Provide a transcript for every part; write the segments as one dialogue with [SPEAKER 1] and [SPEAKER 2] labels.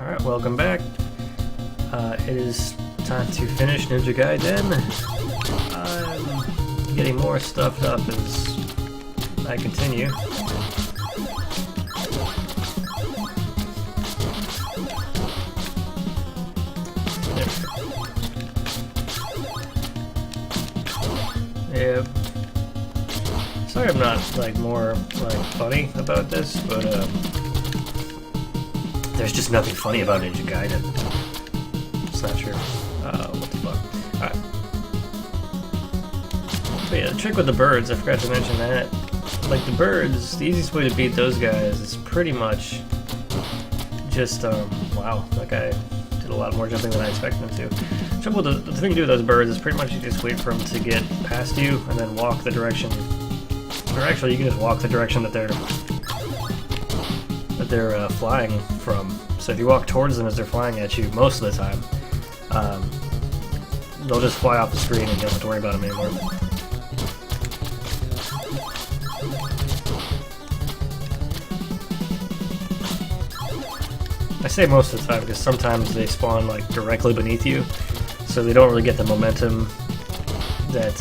[SPEAKER 1] Alright, welcome back. It is time to finish Ninja Gaiden. I'm getting more stuffed up as I continue. Yeah. Sorry I'm not more funny about this, but there's just nothing funny about Ninja Gaiden. It's not true. What the fuck? Alright. But yeah, the trick with the birds, I forgot to mention that. Like the birds, the easiest way to beat those guys is pretty much just, wow, that guy did a lot more jumping than I expected him to. The trouble with the thing to do with those birds is pretty much you just wait for them to get past you and then walk the direction. Or actually, you can just walk the direction that they're flying from. So if you walk towards them as they're flying at you, most of the time, they'll just fly off the screen and you don't have to worry about them anymore. I say most of the time because sometimes they spawn directly beneath you, so they don't really get the momentum that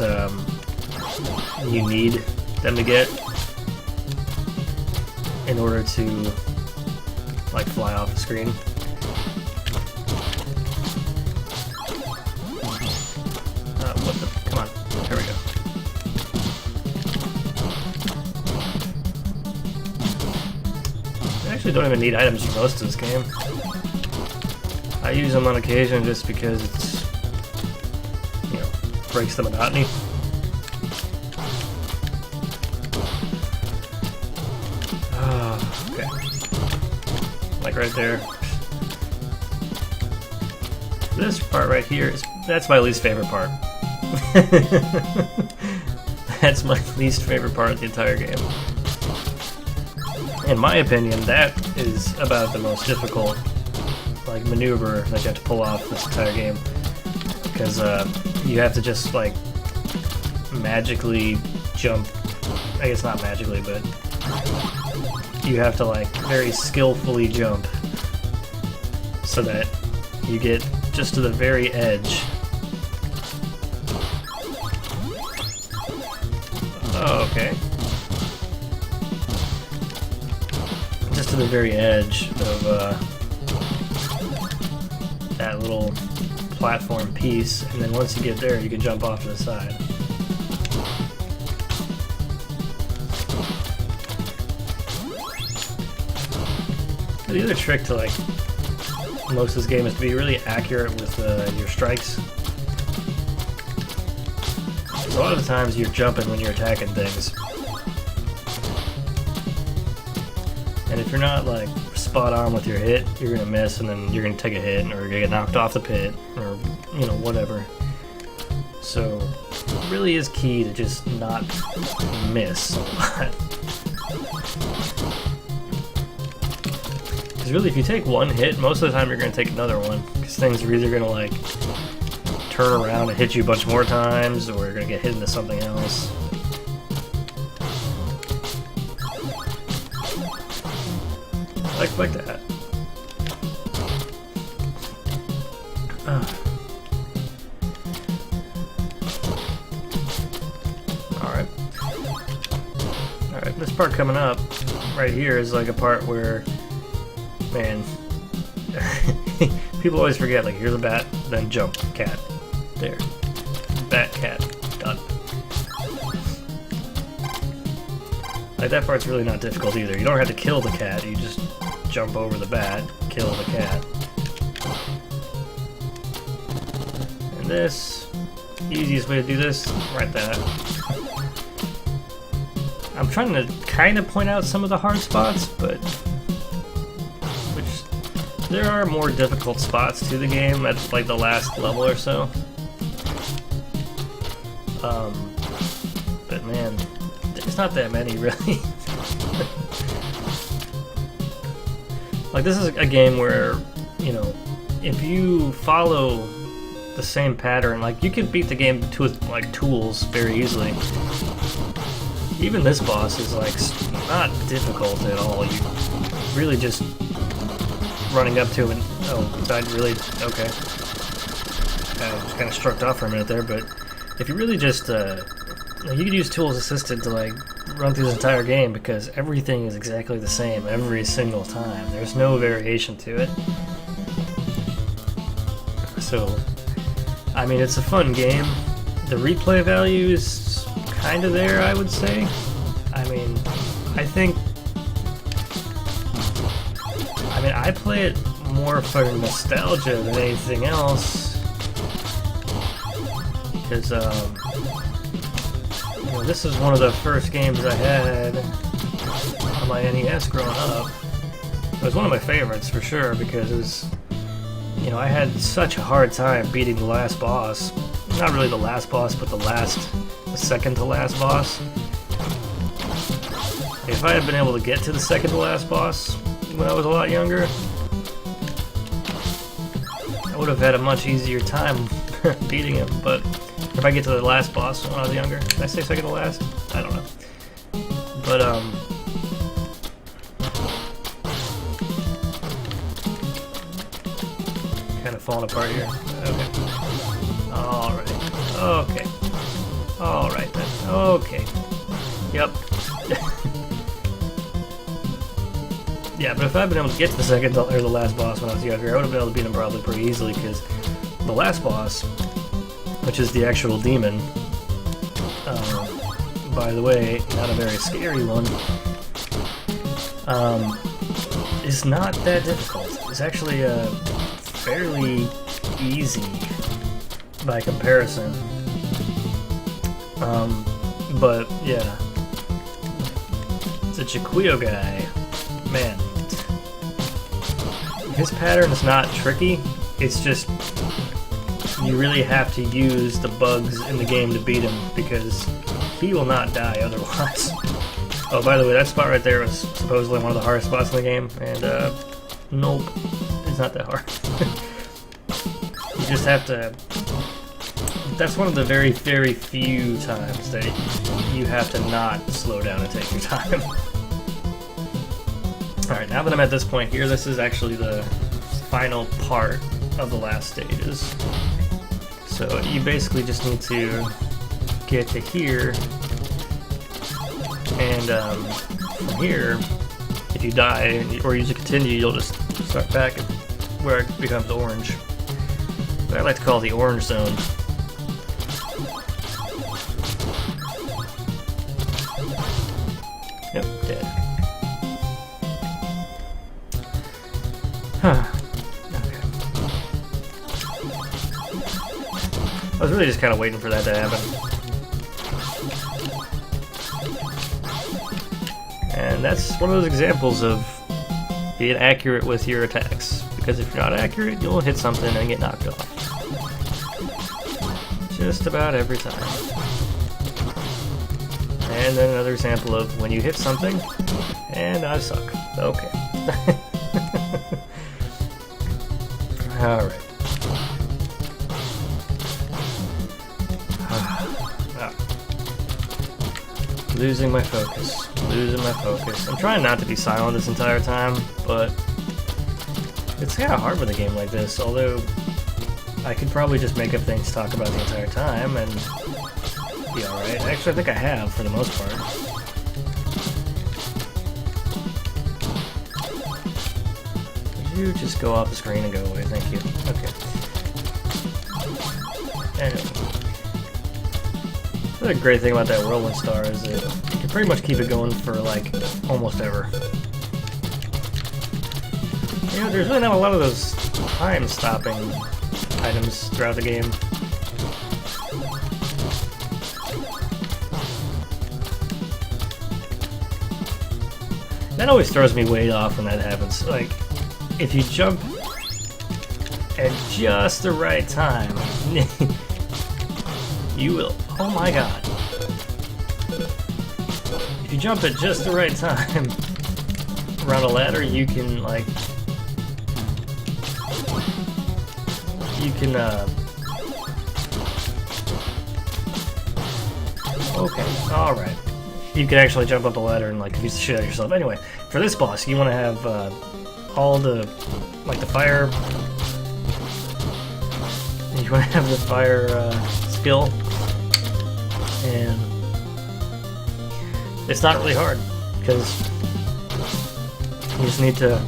[SPEAKER 1] you need them to get in order to fly off the screen. What the? Come on. There we go. I actually don't even need items for most of this game. I use them on occasion just because it's, breaks the monotony. Okay. Right there. This part right here that's my least favorite part. That's my least favorite part of the entire game. In my opinion, that is about the most difficult maneuver that you have to pull off this entire game. Because you have to just magically jump. I guess not magically, but you have to very skillfully jump so that you get just to the very edge. Oh, okay. Just to the very edge of that little platform piece, and then once you get there, you can jump off to the side. The other trick to most of this game is to be really accurate with your strikes. So a lot of the times you're jumping when you're attacking things, and if you're not spot on with your hit, you're gonna miss, and then you're gonna take a hit, or you're gonna get knocked off the pit, or whatever. So it really is key to just not miss a lot. Because really, if you take one hit, most of the time you're going to take another one. Because things are either going to turn around and hit you a bunch more times, or you're going to get hit into something else. Like that. Alright, this part coming up right here is a part where, man, people always forget, here's a bat, then jump, cat, there, bat, cat, done. That part's really not difficult either. You don't have to kill the cat, you just jump over the bat, kill the cat. And this, easiest way to do this, right that. I'm trying to kind of point out some of the hard spots, but there are more difficult spots to the game at the last level or so. But man, there's not that many really. This is a game where, if you follow the same pattern, you can beat the game with tools very easily. Even this boss is not difficult at all. You really just running up to him and... Oh, died really? Okay. Kind of struck off for a minute there, but if you really just... you could use Tools Assisted to, like, run through this entire game because everything is exactly the same every single time. There's no variation to it. So, I mean, it's a fun game. The replay value is kind of there, I would say. I mean, I play it more for nostalgia than anything else. Because, you know, this is one of the first games I had on my NES growing up. It was one of my favorites for sure because it was, you know, I had such a hard time beating the last boss. Not really the last boss, but the second to last boss. If I had been able to get to the second to last boss when I was a lot younger, I would have had a much easier time beating him, but if I get to the last boss when I was younger, did I say second to last? I don't know. But, kind of falling apart here. Okay. Alright. Okay. Alright then. Okay. Yep. Yeah, but if I'd been able to get to the second or the last boss when I was younger, I would have been able to beat him probably pretty easily because the last boss, which is the actual demon, by the way, not a very scary one, is not that difficult. It's actually fairly easy by comparison. But yeah, the Chiquillo guy, man, his pattern is not tricky. It's just you really have to use the bugs in the game to beat him because he will not die otherwise. Oh, by the way, that spot right there was supposedly one of the hardest spots in the game, and nope, it's not that hard. You just have to... That's one of the very, very few times that you have to not slow down and take your time. Alright, now that I'm at this point here, this is actually the final part of the last stages. So you basically just need to get to here, and from here, if you die or use a continue, you'll just start back at where it becomes orange. But I like to call it the orange zone. Yep, dead. Huh. Okay. I was really just kind of waiting for that to happen. And that's one of those examples of being accurate with your attacks. Because if you're not accurate, you'll hit something and get knocked off. Just about every time. And then another example of when you hit something, and I suck. Okay. Alright. Losing my focus. Losing my focus. I'm trying not to be silent this entire time, but it's kind of hard with a game like this, although I could probably just make up things to talk about the entire time and be alright. Actually, I think I have, for the most part. You just go off the screen and go away, thank you. Okay. Anyway. The great thing about that Whirlwind Star is that you can pretty much keep it going for, like, almost ever. You know, there's really not a lot of those time-stopping items throughout the game. That always throws me way off when that happens. Like, if you jump at just the right time, you will... Oh my god. If you jump at just the right time around a ladder, you can, like... You can, Okay, alright. You can actually jump up the ladder and, like, confuse the shit out of yourself. Anyway, for this boss, you want to have, all the, like the fire, you want to have the fire skill, and it's not really hard, because you just need to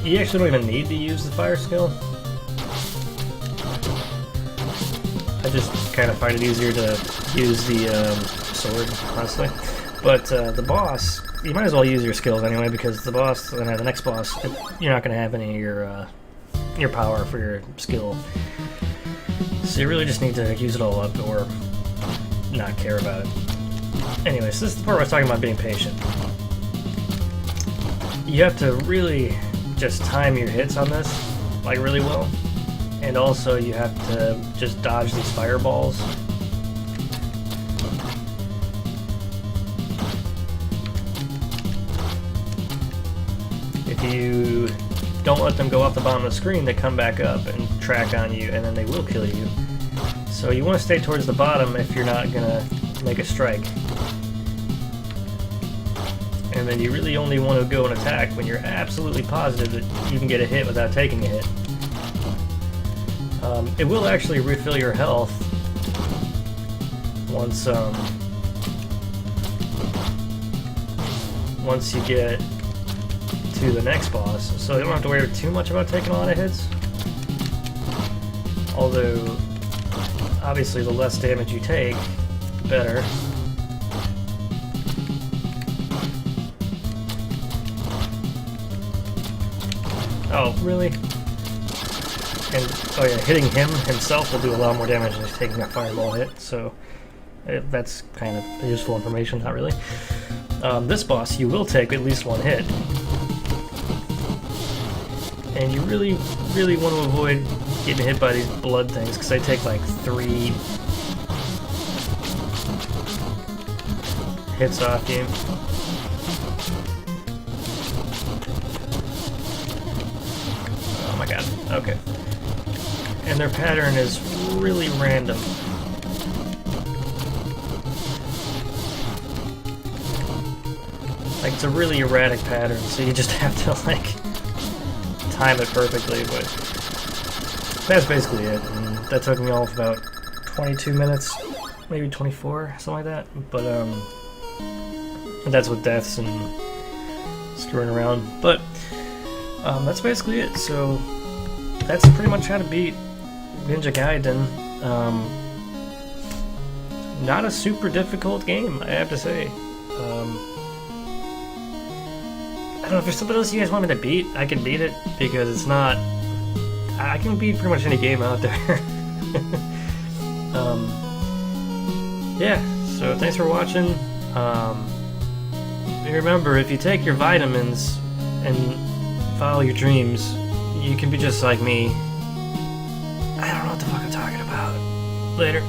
[SPEAKER 1] you actually don't even need to use the fire skill. I just kind of find it easier to use the sword, honestly. But the boss, you might as well use your skills anyway, because the boss, the next boss, you're not going to have any of your power for your skill. So you really just need to use it all up or not care about it. Anyways, this is the part where I was talking about being patient. You have to really just time your hits on this, like really well. And also you have to just dodge these fireballs. If you don't let them go off the bottom of the screen, they come back up and track on you, and then they will kill you. So you want to stay towards the bottom if you're not gonna make a strike. And then you really only want to go and attack when you're absolutely positive that you can get a hit without taking a hit. It will actually refill your health once you get to the next boss, so you don't have to worry too much about taking a lot of hits. Although, obviously, the less damage you take, the better. Oh, really? And, oh yeah, hitting him himself will do a lot more damage than just taking a fireball hit, so that's kind of useful information, not really. This boss, you will take at least one hit. And you really, really want to avoid getting hit by these blood things, because they take like 3 hits off you. Oh my god, okay. And their pattern is really random. Like, it's a really erratic pattern, so you just have to, like, time it perfectly, but that's basically it. And that took me all about 22 minutes, maybe 24, something like that. But, that's with deaths and screwing around. But, that's basically it. So, that's pretty much how to beat Ninja Gaiden. Not a super difficult game, I have to say. I don't know if there's something else you guys want me to beat. I can beat it, because it's not... I can beat pretty much any game out there. Yeah, so thanks for watching. Remember, if you take your vitamins and follow your dreams, you can be just like me. I don't know what the fuck I'm talking about. Later.